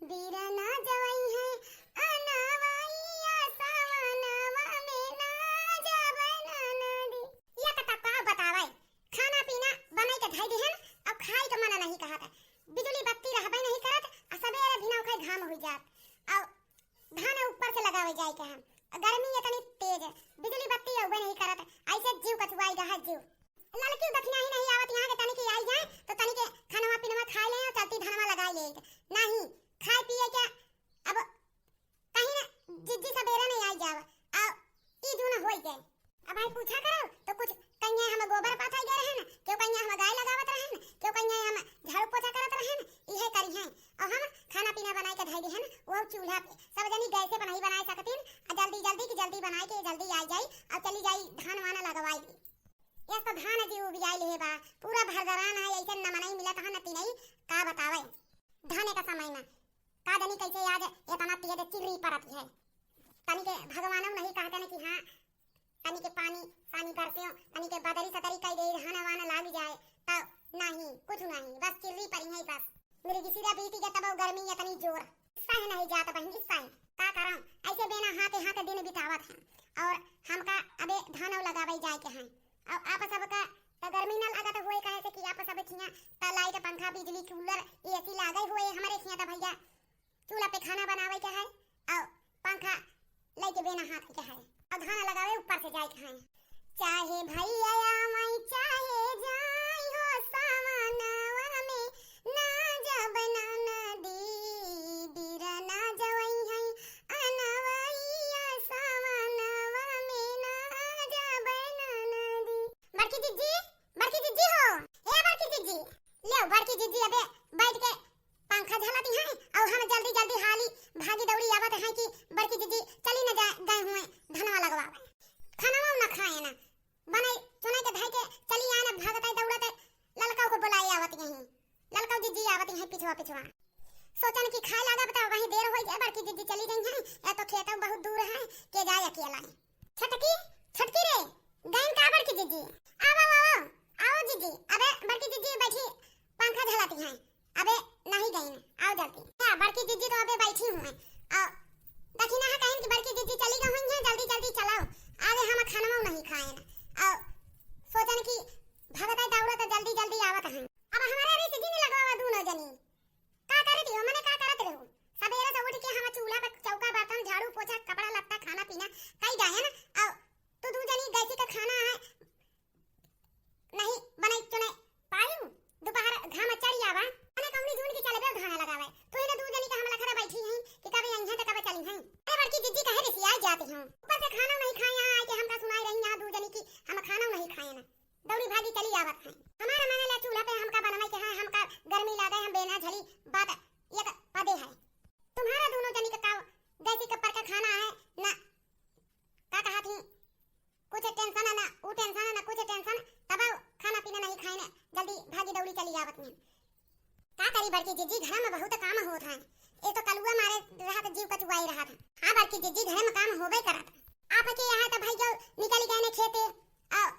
बीरना जवई है अनवैया सवनवा में ना जावे ननदी। या कता का बतावे खाना पीना बनाई के धई दिहन अब खाई के मना नहीं कहत। बिजली बत्ती रहबे नहीं करत आ सबेरे भिना उखे घाम हो जात और धान ऊपर से लगावे जाए के हम गर्मी इतनी तेज है बिजली बत्ती रहबे नहीं करत ऐसे जीव कचुआई रहा जीव। लड़की दक्षिणा ही नहीं आवत यहाँ के तनी के आई जाए तो तनी के खाना पीना खा ले और चलती धनवा लगा ले नहीं खाए पिए के अब कहीं ना जिद्दी सबेरे नहीं आई जाव अब ई दूना होई गए। अब आई पूछा करो तो कुछ कन्या हम गोबर पाथाई गए रहन क्यों कन्या हम गाय लगावत रहन क्यों कन्या हम झाड़ू पोछा करत रहन इहे करी हैं और हम खाना पीना बनाए के धई दिहन वो चूल्हा पे सब जनी गैस पे बनाई बनाए सकतिन जल्दी जल्दी की जल्दी बनाए के जल्दी आ जाई और चली जाई धान वाना लगवाई दी। ये तो धान जी उबियाई ले बा पूरा भरदरान है ऐसे न मनाई मिलत है न तीनई का बतावे धाने का समय में का दनी कैसे आज इतना तेज चिरी परत है तनी के भगवानों नहीं कहते न कि हां तनी के पानी पानी करते हो तनी के बदरी सतरी कई दे धान वाना लाग जाए तब नहीं कुछ नहीं बस चिरी परी है बस मेरी किसी दा बीती के तब गर्मी इतनी जोर सह नहीं जाता बहन सह का करम ऐसे बेना हाथे हाथे दिन बितावत है और हमका अबे धानव लगावे जाए के हैं अब आप सब का तो गर्मी ना लागत हुए कहे से कि आप सब छिया त लाइट पंखा बिजली कूलर एसी लागे हुए हमारे छिया त भैया चूल्हा पे खाना बनावे के है और पंखा लेके बेना हाथ के है और धान लगावे ऊपर से जाए के है चाहे भैया मैं चाहे जाई हो सावनवा में ना जब नदी बीरना जवई है अनवैया सवनवा में ना जब नदी। बड़की जीजी हो ए बड़की जीजी ले बड़की जीजी अबे बैठ के पंखा झलती हैं और हम जल्दी जल्दी हाली भागी दौड़ी आवत हैं कि बड़की जीजी चली न जाए गए हुए धनवा लगवावे खाना ना खाए ना बने चुने के धाई के चली आए ना भागत दौड़त ललका को बुलाई आवत यहीं ललका जीजी आवत हैं पिछवा पिछवा सोचन कि खाए लागा बता वहीं देर हो जाए बड़की जीजी चली गई हैं या तो खेत बहुत दूर है के जाए अकेला छटकी छटकी रे गईन का बड़की जीजी आओ जीजी अबे बड़की जीजी बैठी पंखा झलाती हैं अबे नहीं गई ना आओ जल्दी क्या बड़की जीजी तो अबे बैठी हूं आओ दक्षिणा है कहीं कि बड़की जीजी चली गई हैं जल्दी जल्दी चलाओ आगे हम खाना नहीं खाए ना आओ सोचन कि भगत दौड़त जल्दी जल्दी आवत हैं अब हमारे अभी सीधी नहीं लगवावा दूनो जनी का करत हो मने का करत रहो सबेरे से उठ के हम चूल्हा पे चौका बर्तन झाड़ू पोछा कपड़ा लत्ता खाना पीना कई जाए ना आओ तू दू जनी गैसी का खाना है नहीं बनाई चुने पायू दोपहर घाम चढ़ी आवा मैंने कौनी जून की चले बे खाना लगावे तू इने दू जनी का हम लखरा बैठी हैं कि कभी यहां से कभी चली हैं अरे बड़की जीजी कहे रे सियाई जाती हूं ऊपर से खाना नहीं खाए यहां आके हमका सुनाई रही यहां दू जनी की हम खाना नहीं खाए ना दौड़ी भागी चली आवत हैं हमारा माने ले चूल्हा पे हमका बनवाई के है हमका गर्मी लागे हम बेना झली बात ये पदे है तुम्हारा दोनों जनी का गैसी कपर का खाना है ना का कहा थी कुछ टेंशन ना वो टेंशन ना कुछ टेंशन तब खाना पीना नहीं खाए ना जल्दी भागी दौड़ी चली आवत में का करी बड़की जीजी घर में बहुत काम होत है ये तो कलुआ मारे रहा तो जीव कचुआई रहा था हां बड़की जीजी घर में काम होबे करत आप के यहां तो भाई जो निकल गए ने खेते और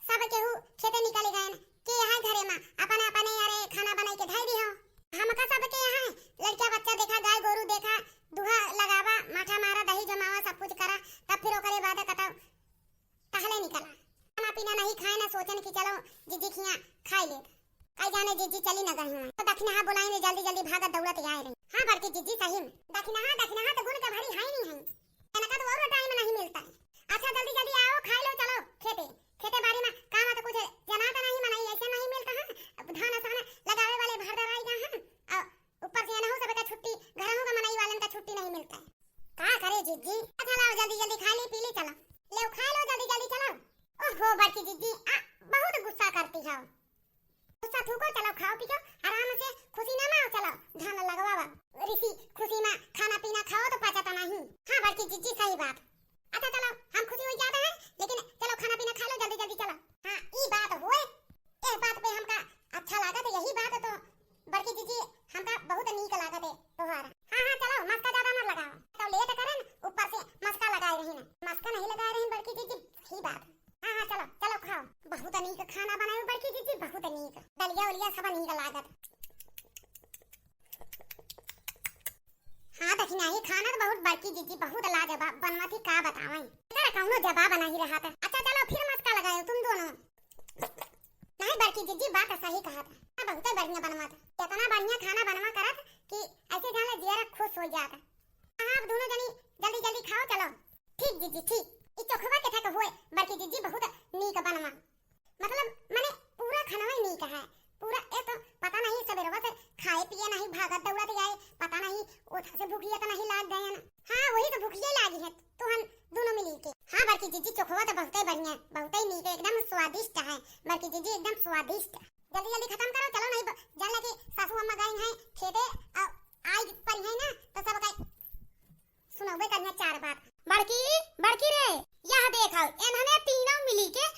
सब केहू खेते निकल गए ने के यहां घरे में अपने अपने यारे खाना बनाई के धई दी हो हमका सब के यहां लड़का बच्चा देखा गाय गोरू देखा दुहा लगावा माथा मारा दही जमावा सब कुछ करा तब फिर ओकरे बाद कता टहले निकला खाना पीना नहीं खाए ना सोचन कि चलो जीजी खिया खाई ले कई जाने जीजी चली न गई हूं तो दक्षिणा बुलाई ने जल्दी जल्दी भागत दौड़त आए रही हां बड़की जीजी सही में दक्षिणा तो गुण का भरी है नहीं है इनका तो और टाइम नहीं मिलता है अच्छा जल्दी जल्दी आओ खा लो चलो खेते बाड़ी में काम तो कुछ जनाता नहीं मनाई ऐसे नहीं मिलता है धान आसान लगावे वाले भरदर आई गए हैं और ऊपर से ना हो सब का छुट्टी घरों का मनाई वाले का छुट्टी नहीं मिलता है का करे जीजी अच्छा लाओ जल्दी जल्दी खा ली पी ली चलो ले खा लो जल्दी जल्दी चलो ओहो बड़की जीजी बहुत गुस्सा करती है गुस्सा थूको चलो खाओ पियो आराम से खुशी ना माओ चलो धान लगवावा ऋषि खुशी में खाना पीना खाओ तो पचता नहीं हां बड़की जीजी सही बात अच्छा चलो हम खुशी हो जाते हैं लेकिन चलो खाना पीना खा लो जल्दी जल्दी चलो हां ई बात होए ए बात पे हमका अच्छा लागत है यही बात तो बड़की जीजी हमका बहुत नीक लागत है तोहार हां चलो मस्का ज्यादा मत लगाओ तो लेट करन ऊपर से मस्का लगाए रही ना मस्का नहीं लगाए रही बड़की जीजी सही बात हां चलो चलो खाओ बहुत नीक खाना बनायो बड़की जीजी बहुत नीक दलिया उलिया सब नीक लागत नहीं खाना तो बहुत बड़की जीजी बहुत लाजवाब बनवा थी का बतावई तेरा कौनो जवाब नहीं रहा था। अच्छा चलो फिर मस्का लगाओ तुम दोनों। नहीं बड़की जीजी बात सही कहा था बहुत बढ़िया बनवा था इतना बढ़िया खाना बनवा करत कि ऐसे जाने जिया खुश हो जाता। आप दोनों जनी जल्दी जल्दी खाओ चलो। ठीक जीजी ठीक ई चोखवा के था होए बड़की जीजी बहुत नीक बनवा मतलब माने पूरा खाना ही नीक है पूरा ए तो पता नहीं सवेरवा से खाए पिए नहीं भागत दौड़त जाए पता नहीं ओथा से भूखिया तो नहीं लाग गए ना। हां वही तो भूखिया लागी है तो हम दोनों मिली के। हां बड़की जीजी चोखवा तो बहुत बढ़िया बहुत ही नीक एकदम स्वादिष्ट है बड़की जीजी एकदम स्वादिष्ट। जल्दी जल्दी खत्म करो चलो नहीं जान लगे सासू अम्मा गई हैं खेते आई पर है ना तो सब कहीं सुनोगे करना चार बात। बड़की बड़की रे यहां देखो इन्होंने तीनों मिली के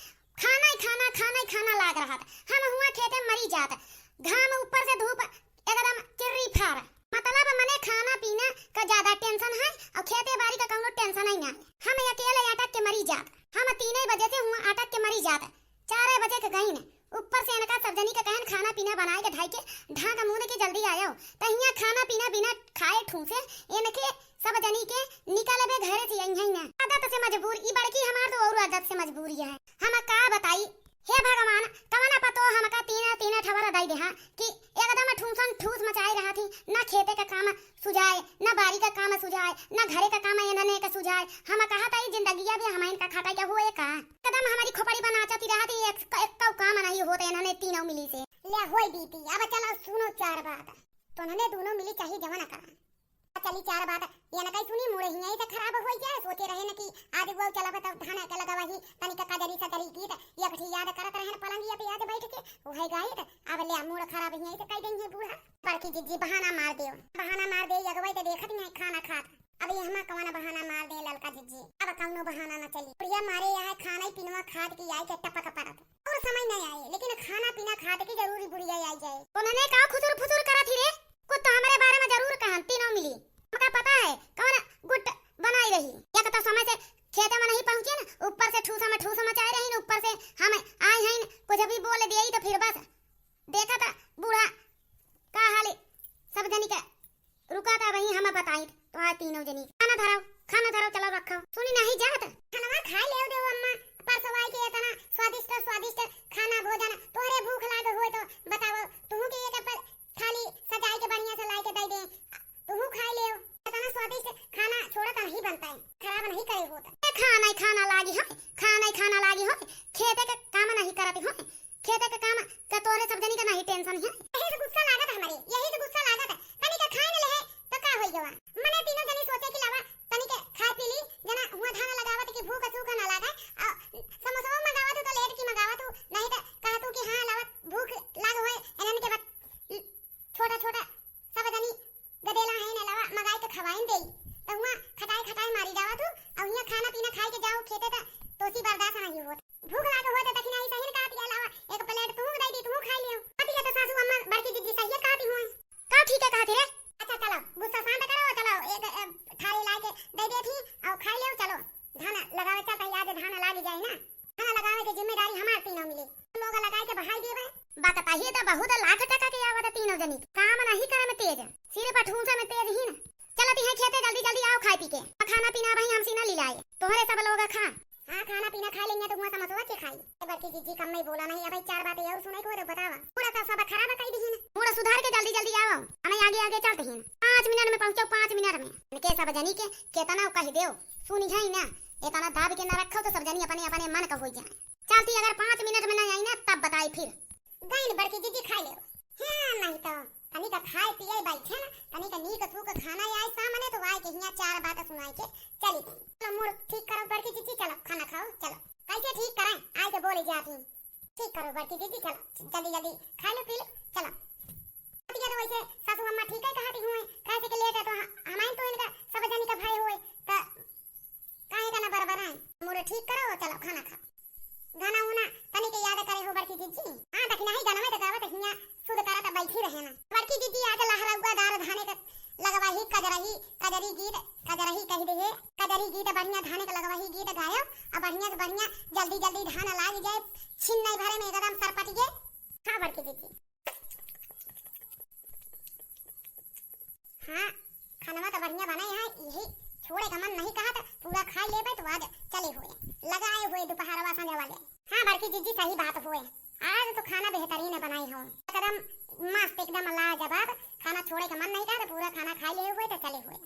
खाना लाग रहा था हम हुआ खेते मरी जात घाम ऊपर से धूप एकदम चिर्री फार मतलब मने खाना पीना का ज्यादा टेंशन है और खेते बाड़ी का कोनो टेंशन ही नहीं। हम अकेले अटक के मरी जात हम 3 बजे से हुआ अटक के मरी जात 4 बजे के गई ने ऊपर से इनका सब जनी का कहन खाना पीना बनाए के ढाई के ढाक मुंह के जल्दी आयो तहिया खाना पीना बिना खाए ठूसे इनके सब जनी के निकालबे घरे से यही ना आदत से मजबूर ई बड़की हमार तो और आदत से मजबूरी है हम का बताई। हे भगवान कवना पतो हमका तीन ठवर दई दे हां कि एकदम ठूसन ठूस मचाई रहा थी ना खेते का काम सुझाए ना बारी का काम सुझाए ना घरे का काम इन्होंने का सुझाए हम कहा था जिंदगी भी हमारे का खाता क्या हुए का एकदम हमारी खोपड़ी बनाचती रहा थी एक काम नहीं होते इन्होंने तीनों मिली से ले होई बीती। अब चलो सुनो चार बात तो इन्होंने दोनों मिली चाहिए जमा ना करा चली चार बात ये ना कहीं सुनी मुड़े ही तो खराब हो जाए सोचे रहे न कि आज वो चला तो धाना के लगावा ही तनिक काजरी सा तरी गीत ये कठी याद करत रहे पलंगिया पे याद बैठ के वो है गाइड अब ले मूड खराब ही तो कह देंगे बूढ़ा बड़की जीजी बहाना मार दे अगवाई तो देखत नहीं खाना खात अब ये हमा कौन बहाना मार दे ललका जीजी अब कौनो बहाना ना चली प्रिया मारे यहाँ खाना पीना खाद की आई के टपक परत और समझ नहीं आई लेकिन खाना पीना खाद की जरूरी बुढ़िया आई जाए उन्होंने का खुसुर फुसुर करा थी रे कुछ तो हमारे बारे में जरूर कहन तीनों मिली हमका पता है कौन गुट बनाई रही या तो समय से खेत में नहीं पहुंचे ना ऊपर से ठूस मचाए रही ना ऊपर से हम आए हैं कुछ भी बोल दे तो फिर बस देखा था बूढ़ा का हाल सब जनी का रुका था वही हमें बताई तो आज तीनों जनी खाना धराओ चलो रखो सुनी नहीं जात खाना खा ले दो अम्मा परसवाई के इतना स्वादिष्ट खाना भोजन तोरे भूख लाग होए तो बताओ तू के एक पर थाली सजाई के बढ़िया से लाई के दे तू खा ले इतना स्वादिष्ट खाना छोड़ा तो नहीं बनता है खराब नहीं करे होता खाना खाना लागी हो खेते का काम नहीं करती हो खेते का काम का तोरे सब जनी का नहीं टेंशन है यही से गुस्सा लागत है हमारे यही से गुस्सा लागत है तनी का खाए न ले तो का होई गवा मने तीनों जनी सोचे कि लावा तनी के खा पी ली जना हुआ धान लगावत कि भूख सूख ना लागे समोसा मंगावत तो लेट की मंगावत नहीं तो कहा तू कि हां लावत भूख लाग होए एनन के बाद छोटा सब जनी गदेला है न लावा मंगाई के खवाइन देई तो हुआ खटाई मारी जावा तू और यहाँ खाना पीना खाई के जाओ खेते तो सी बर्दाश्त नहीं होत भूख लागे होत तक नहीं सही का दिया लावा एक प्लेट तू दे दी तू खा लियो आती है तो सासू अम्मा बड़की दीदी सही कहती हूं का ठीक है कहती रे अच्छा चलो गुस्सा शांत करो चलो एक थाली ला के दे दे थी और खा लियो चलो धान लगावे चलता याद धान लाग जाए ना धान लगावे की जिम्मेदारी हमार तीनों मिली लोग लगाए के बहाई देबे बात ताही तो बहुत लाख टका के आवत तीनों जनी काम नहीं करे में तेज सिर्फ ठूसा में तेज ही ना चलती है खेते जल्दी आओ खाए पी के खाना पीना भाई हमसे ना ले लाए तोहरे सब लोग खा हां खाना पीना खा लेंगे तो हुआ समझवा के खाई बड़की जीजी कम नहीं बोला नहीं भाई चार बातें और सुनाई को तो बतावा पूरा तो सब खराब कर दी है पूरा सुधार के जल्दी आओ हमें आगे चलते हैं 5 मिनट में पहुंचो 5 मिनट में के सब जनी के केतना कह देओ सुनी जाई ना इतना दाब के ना रखो तो सब जनी अपने मन का हो जाए चलती अगर 5 मिनट में नहीं आई ना तब बताई फिर गई बड़की जीजी खा ले हां नहीं तो तनी का खाए पिए बैठे ना तनी का नीक थूक खाना आए सामने तो आए के हिया चार बात सुनाई के चली चलो मूड ठीक करो बड़की जीजी चलो खाना खाओ चलो कैसे ठीक कराएं आए के बोले जाती ठीक करो बड़की जीजी चलो जल्दी खा लो पी लो चलो ठीक है वैसे सासू अम्मा ठीक है कहती हुए कैसे के लेट है तो हमारे तो इनका सब जनी का भाई होए त काहे का ना बराबर है मूड ठीक करो चलो खाना खाओ गाना होना तनी के याद करे हो बड़की जीजी हां तक नहीं गाना में तो गावत हिया सुध करा त बैठी रहे ना बड़की जीजी आज लहराउआ दार धाने का लगवाही कजरी गीत कह दे है कजरी गीत बढ़िया धाने का लगवाही गीत गायो और बढ़िया से बढ़िया जल्दी धान लाग जाए छिन नहीं भरे में एकदम सरपट गए हां बड़की जीजी हां खाना तो बढ़िया बनाई लेबे तो आज चले हुए लगाए हुए दोपहरवा संझा वाले। हाँ बड़की जीजी सही बात हुए, आज तो खाना बेहतरीन बनाई हो, एकदम मस्त एकदम लाजवाब। खाना छोड़े का मन नहीं था तो पूरा खाना खा लिए हुए तो चले हुए।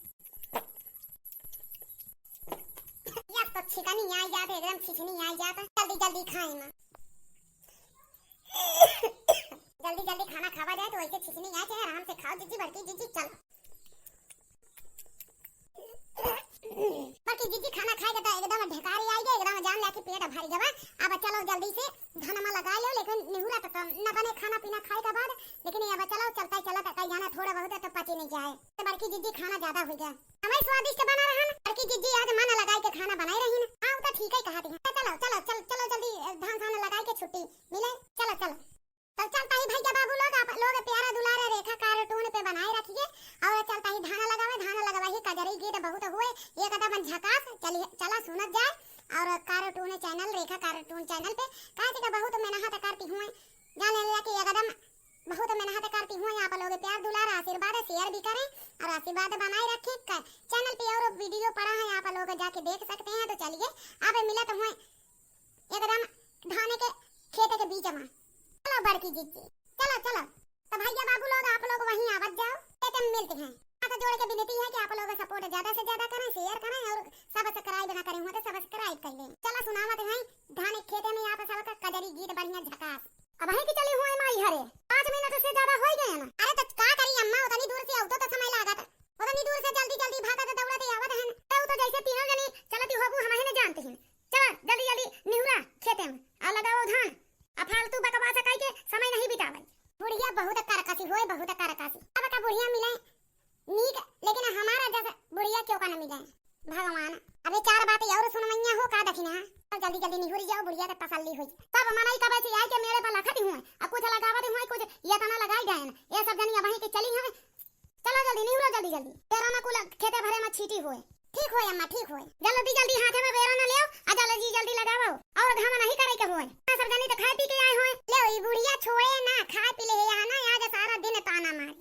यह तो छिकनी आई जाते एकदम छिछनी आई जाता, जल्दी जल्दी खाए मां। जल्दी जल्दी खाना खावा जाए तो ऐसे छिछनी आए चाहे आराम से खाओ जीजी। बड़की जीजी चलो बड़की जीजी खाना खाएगा तो एकदम ढकारी आई गई, एकदम जान लेके पेट भर जावा। अब चलो जल्दी से धनमा लगा लो, लेकिन निहुरा तो न बने खाना पीना खाए के बाद, लेकिन अब चलो चलता चला कहीं जाना थोड़ा बहुत तो पची नहीं जाए तो बड़की जीजी खाना ज्यादा हो जाए। हमारे स्वादिष्ट बना रहा ना बड़की जीजी, आज मन लगाई के खाना बनाई रही ना। हाँ तो ठीक है कहती है। चलो चलो चलो चलो जल्दी धान खाना लगाई के छुट्टी मिले। चलो चलो तो चलता ही भैया बाबू लोग आप लोग प्यारा दुलारे रेखा कार्टून पे बनाए रखिए और चलता ही धाना लगावा ही कजरी गीत बहुत हुए एक कदम झकास। चलिए चला सुनत जाए और कार्टून चैनल रेखा कार्टून चैनल पे काहे का बहुत मेहनत करती हूं, जान ले कि एकदम बहुत मेहनत करती हूं। आप लोग प्यार दुलार आशीर्वाद शेयर भी करें और आशीर्वाद बनाए रखें। चैनल पे और वीडियो पड़ा है आप लोग जाके देख सकते हैं। तो चलिए अब मिलत हुए एकदम धाने के खेत के बीच में। चलो बड़की जीजी चलो चलो तो भैया बाबू लोग आप लोग वहीं आवत जाओ, खेत में मिलते हैं। हाथ जोड़ के विनती है कि आप लोग सपोर्ट ज्यादा से ज्यादा करें, शेयर करें और सब्सक्राइब ना करें हो तो सब्सक्राइब कर लें। चलो सुनावत हैं धान के खेत में आप सबका कजरी गीत बढ़िया झकास। अब है कि चली हुई माई हरे 5 मिनट से ज्यादा हो गए ना। अरे तो का करी अम्मा, उतनी दूर से आवतो तो समय लागत, उतनी दूर से जल्दी जल्दी भागत दौड़ते आवत है तो जैसे तीनों जनी चलती होबू हम ही जानते हैं। चलो जल्दी जल्दी निहुरा खेते में आ लगाओ धान, अब फालतू बकवास कह के समय नहीं बितावे। बुढ़िया बहुत करकसी होए, बहुत करकसी। अब का बुढ़िया मिले नीक, लेकिन हमारा जैसा बुढ़िया क्यों का न मिले भगवान। अबे 4 बातें और सुनवैया हो का दखिना। तो जल्दी जल्दी निहुरी जाओ, बुढ़िया के तसल्ली होई। तब मनई कबे से आई के मेरे पर लखती हुए अब कुछ लगावत हुए, कुछ ये तना लगाई गए ये सब जनी वहीं के चली है। चलो जल्दी निहुरा जल्दी जल्दी, तेरा ना कुल खेते भरे में छीटी होए। ठीक होए अम्मा ठीक होए, जल्दी जल्दी हाथ में बेरा न लेओ आ जल्दी जल्दी लगाओ और घाम नहीं करे के होए। सब जनी तो खाए पी के आए होए, ले ई बुढ़िया छोड़े ना खाए पी ले आना आज सारा दिन ताना मारे।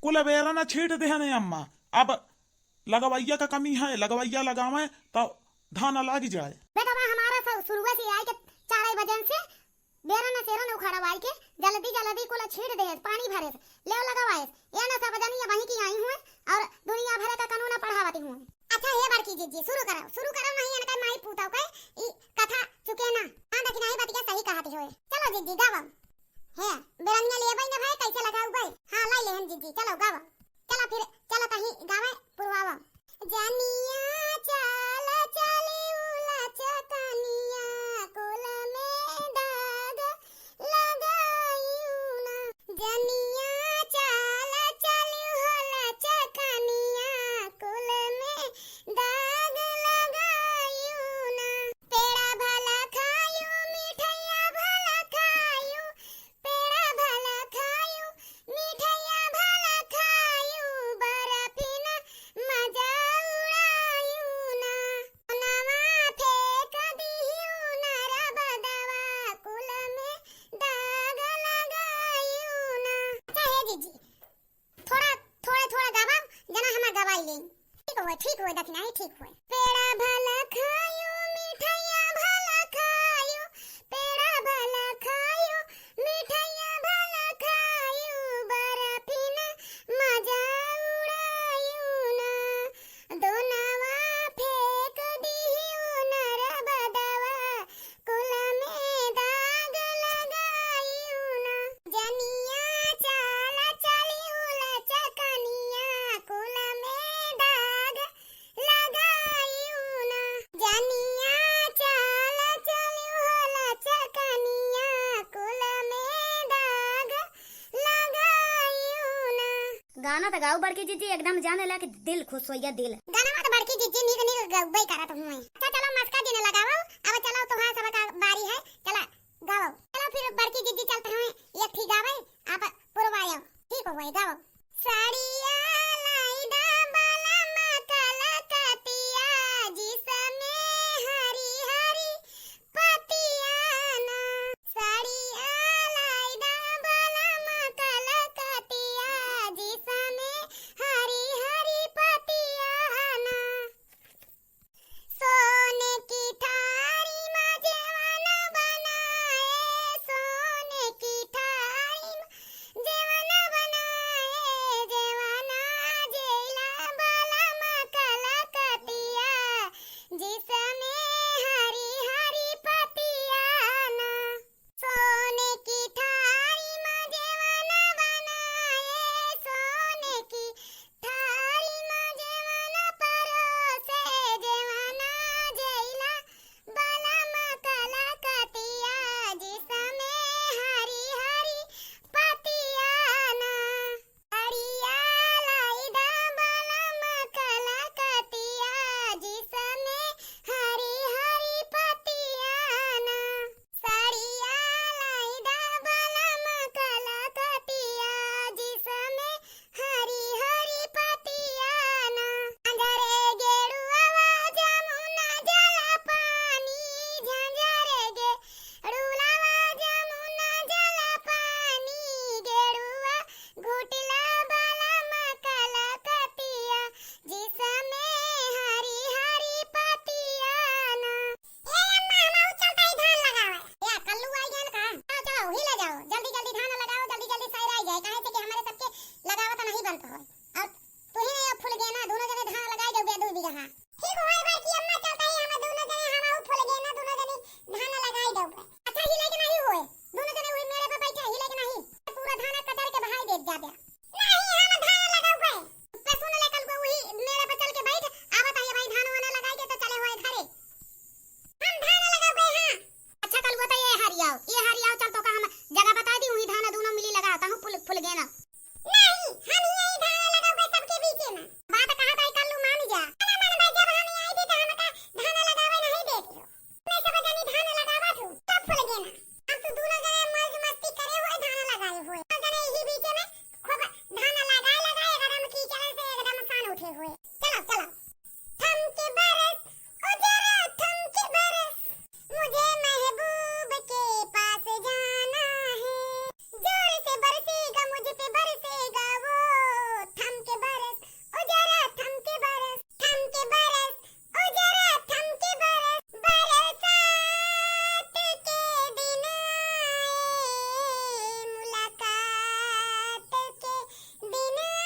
कुल बेरा न छीट दे ने अम्मा, अब लगवैया का कमी है, लगवैया लगावे तो धान लग जाए। बेटा हमारा सब शुरुआत से आए के 4 बजे से बेरा न सेरा न उखड़वाई के जल्दी जल्दी कुल छीट दे पानी भरे ले लगवाए। ये ना सब जनी वहीं की आई हुए और दुनिया भर का कानून पढ़ावती हूं। अच्छा हे बड़की जीजी शुरू करो नहीं इनका माई पूताओ के ई कथा चुके ना। हां देखी नहीं बतिया सही कहती होए। चलो जीजी गावा हे बेरनिया लेबै ना भाई कैसे लगाऊ भाई। हां लाई लेहन जीजी चलो गावा। चलो फिर चलो कहीं गावे पुरवावा। जनिया चल चली उला चकनिया कोल में दाग लगायू ना। जनिया चल चली होला चकनिया कोल में दाग लगायू ना। पेड़ा भला खायू मिठैया भला खायू, पेड़ा भला खायू मिठैया भला खायू, बर्फीन मजा उड़ायू ना। नवा फेंक दियू ना रबदवा कुल में दाग लगायू ना। अच्छा हे जीजी थोड़ा गावा जना हमा गवाई ले। ठीक हुए दखना ही ठीक हुए। पेड़ा भला खायू मिठैया भला खायू, पेड़ा भला खायू मिठैया भला खायू, बर्फीन मजा उड़ायू ना। दोनवा फेंक दियू ना रबदवा कुल में दाग लगायू ना। जनिया चल चली उला चकनिया कुल में दाग लगायू ना। जनिया चल चली उला चकनिया कुल में दाग लगायू ना। गाना तो गाओ बड़की जीजी एकदम जाने ला कि दिल खुश हो गया दिल। गाना मत बड़की जीजी नीक गौबई करत हुए। अच्छा चलो मस्का दिन लगाओ। अब चलो तुम्हारा सबका बारी है, चला गाओ। चलो फिर बड़की जीजी चलते हैं एक ठीक गावे आप पुरवायो। ठीक हो गई गाओ। साड़िया लाई दा बाला मकल कतिया जिसमें हरी हरी पतिया ना। साड़िया लाई दा बाला मकल कतिया जिसमें हरी हरी पतिया ना। सोने हुए। चलो चलो थम के बरस ओ जरा थम के बरस, मुझे महबूब के पास जाना है, जोर से बरसेगा मुझ पे बरसेगा वो, थम के बरस ओ जरा थम के बरस, थम के बरस ओ जरा थम के बरस, बरसात के दिन आए, मुलाकात के दिन आए।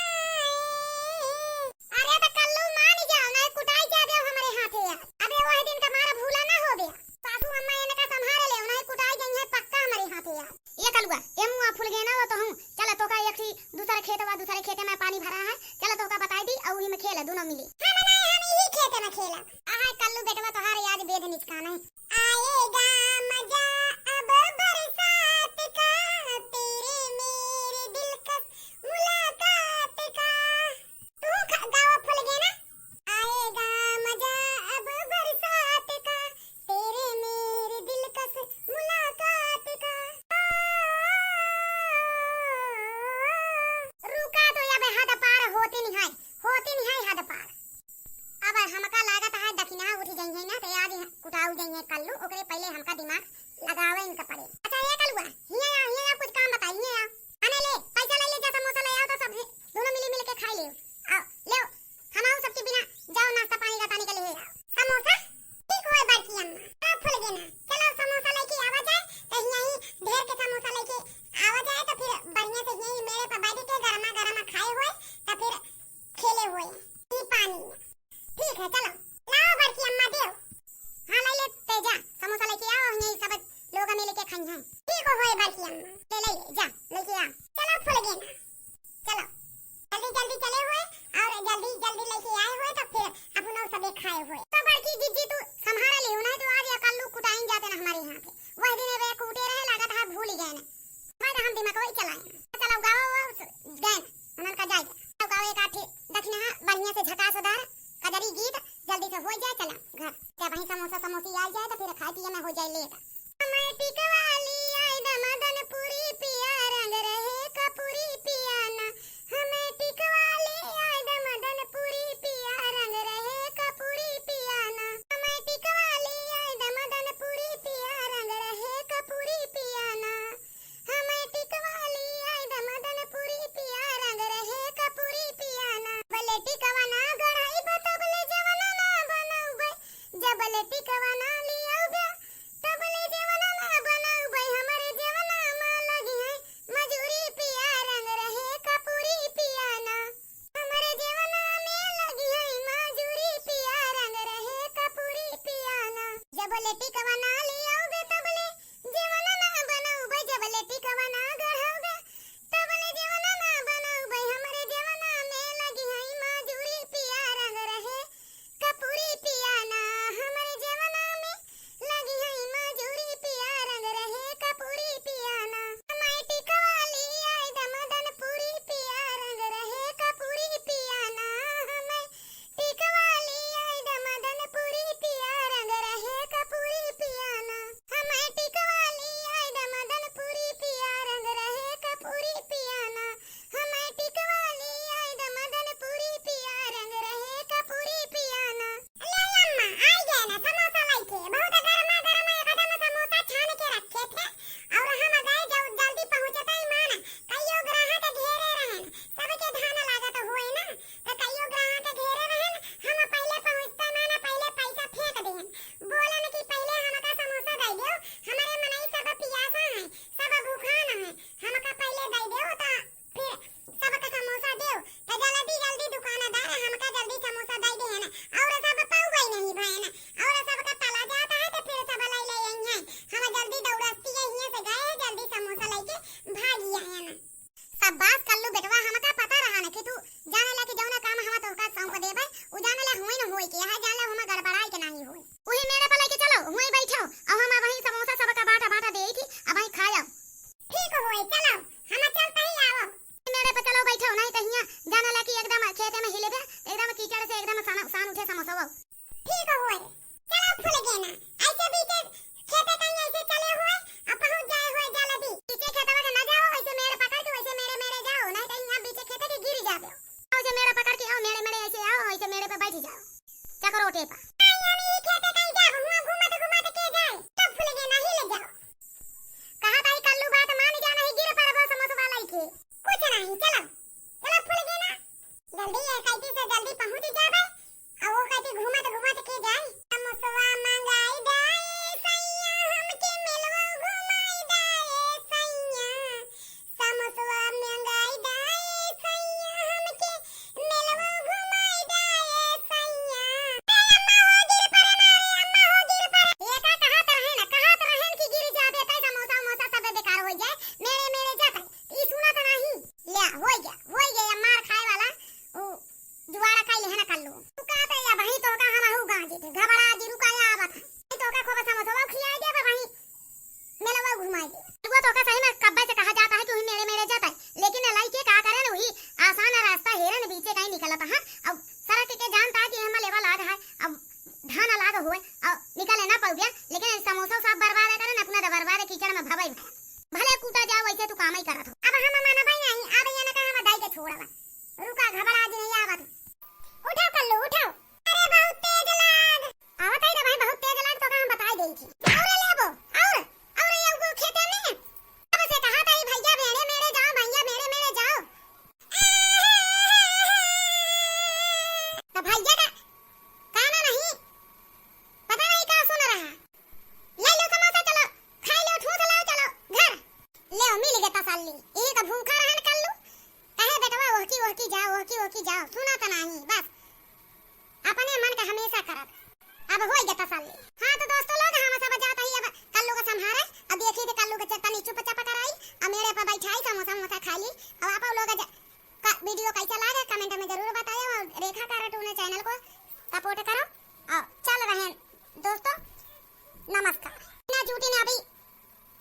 अरे तो कल्लू मान जाओ ना, कुटाई जाबे हमारे हाथे यार। अबे वही दिन का मारा भूला ना हो गया, सासू अम्मा ये का संभाले ले ना, कुटाई गई है पक्का हमारे हाथे यार। ये कलुआ ये मुआ फूल गया ना वो तो हूं, चला तो का एक ही दूसरे खेतवा दूसरे खेते में पानी भरा है, चला तो का बताई दी और ही में खेला दोनों मिली। हां बनाए हम ही खेते में खेला। आहा कल्लू बेटवा तो हारे आज बेद निचकाना है। आएगा मजा अब बरसात का, तेरे मेरे दिलकश मुलाकात का। तू गावा फूल गया ना, आएगा मजा अब बरसात का, तेरे मेरे दिलकश मुलाकात का। रुका तो या बे हद पार होती नहीं है हद पार। अब हमका लागत है दखिना उठ गई है ना, तो आज कुटाऊ गई है कल्लू, ओकरे पहले हमका दिमाग लगावे इनका पड़े। अच्छा ये कलुआ हिया कुछ काम बताई हिया आने ले, पैसा ले ले, जा समोसा ले आओ तो सब दोनों मिल के खाई ले। आओ ले हम आओ सबके बिना, जाओ नाश्ता पानी का पानी के लिए आओ। समोसा ठीक होए बाकी अम्मा का फूल गए ना, चलो समोसा लेके आवा जाए, तो यहीं ढेर के समोसा लेके आवा जाए, तो फिर बढ़िया से यहीं मेरे पर बैठ के गरमा गरमा खाए हुए, तो फिर खेले हुए ई पानी में। ठीक है चलो लाओ बड़की अम्मा देव। हां ले ले तेजा समोसा लेके आओ, यहीं सब लोग मिल के खाई हैं। ठीक हो होए बड़की अम्मा, ले जा लेके आ। चलो फूल गए ना, चलो जल्दी जल्दी चले हुए और जल्दी जल्दी लेके आए हुए, तो फिर अपन सब खाए हुए। तो बड़की जिज्जी तू संभाल लियो ना, तो आज या कल्लू कुटाई जाते ना हमारे यहाँ पे, वही दिन वे कूटे रहे लागत है भूल गए ना, बाद हम दिमाग वही चलाए। चलो गाओ गए उनन का जाए गाओ एक आठी दक्षिणा बढ़िया से झकास उधार कजरी गीत जल्दी से हो जाए, चला घर क्या वहीं समोसा समोसी आ जाए, तो फिर खाई पिए में हो जाए लेट। मैं टिकवाली आई दमदन पूरी पिया रंग रहे कपूरी पियाना, हमें टिकवाली आई दमदन पूरी पिया रंग रहे कपूरी पियाना, हमें टिकवाली आई दमदन पूरी पिया रंग रहे कपूरी पियाना, हमें टिकवाली आई दमदन पूरी पिया रंग रहे कपूरी पियाना। बले टिकवाना गढ़ाई बतबले जवना ना बनौबे, जबले टिकवाना लियाबे तबले जवना ना बनौबे, हमारे जवना में लगी है मजूरी पिया रंग रहे कपूरी पियाना, हमारे जवना में लगी है मजूरी पिया रंग रहे कपूरी पियाना, जबले टिकवाना लियाबे तबले जवना ना बनौबे, जबले टिकवाना गढ़ौबे तबले जवना ना बनौबे, हमारे जवना में लगी है मजूरी पिया रंग रहे कपूरी पियाना, हमारे जवना में लगी है मजूरी पिया रंग रहे कपूरी पियाना, हमारी टिकवाली आई दमदन पूरी पिया रंग रहे कपूरी पियाना, हमें टिकवाली आई दमदन पूरी पिया रंग रहे कपूरी पिया। मेरे पे बैठ जाओ चक्रोटे पर आई खेते कहीं जाओ हुआ घूमत घूमत के जाए तब फूल के नहीं ले जाओ कहा ताई कल्लू बात मान जा नहीं गिर पर वो समोसा वाला के कुछ नहीं चलो चलो फूल के ना जल्दी है कैसे से जल्दी पहुंच जाबे आ वो कैसे घूमत घूमत के जाए समोसा मंगाई दाए सैया हमके मिलवा घुमाई दाए सैया समोसा मंगाई दाए सैया हमके मिलवा घुमाई दाए सैया अम्मा हो गिर पर मारे अम्मा हो गिर पर ये का कहात रहन की गिर जाबे तै समोसा मोसा सब बेकार हो जाए मेरे जाता ई सुना तो नहीं ले हो गया मार खाए वाला ओ जुवाड़ा खाई ले है ना कल्लू तू कहते या भाई तो का हम हु गांजे थे घबरा जी रुकाया आवत है तो का खोबा समोसा खियाई दे भाई मेलवा घुमाई दे वो तो का सही में कब्बे से कहा जाता है कि मेरे जाता है लेकिन लाई के का करे ना वही आसान रास्ता हेरन बीचे कहीं निकलता है अब सड़क के जानता है कि हम लेवल आ रहा है अब धान लाग हुए अब निकले ना पड़ गया लेकिन समोसा सब बर्बाद करे ना अपना बर्बाद कीचड़ में भवई भले कूटा जाओ वैसे तू काम ही करत हो अब हम माना भाई नहीं अब ये ना का हम दाई के छोड़वा रुका घबरा जी नहीं आवत उठाओ कल्लू उठाओ अरे बहुत तेज लाग आवत है रे भाई बहुत तेज लाग तो हम बता देई थी और लेबो और ये को खेते नहीं अब से कहा था भैया मेरे जाओ भैया मेरे जाओ तो भैया का काना नहीं पता नहीं क्या सुन रहा ले लो समोसा चलो खा लो ठूस लो चलो घर ले मिल गया तसल्ली एक भूखा रहन कल्लू कहे बेटवा वहकी जाओ सुना तो नहीं बस अपने मन का हमेशा करत अब हो गया तसल्ली हां तो दोस्तों लोग हम सब जाता ही अब कल्लू को संभाले अब देखिए थे कल्लू के चटनी चुपचाप कराई अब मेरे पे बैठाई समोसा खा ली अब आप लोग का वीडियो कैसा लगा कमेंट में जरूर बताइए और रेखा कार्टून चैनल को सपोर्ट करो और चल रहे दोस्तों नमस्कार ना झूठी ने अभी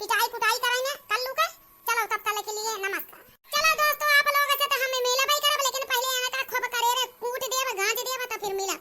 पिटाई कुटाई करेंगे कल्लू का चलो तब तक के लिए नमस्कार चलो दोस्तों आप लोग से तो हमें मिला भाई करब लेकिन पहले यहाँ का खूब करे रे कूट देव गांज देव तो फिर मिला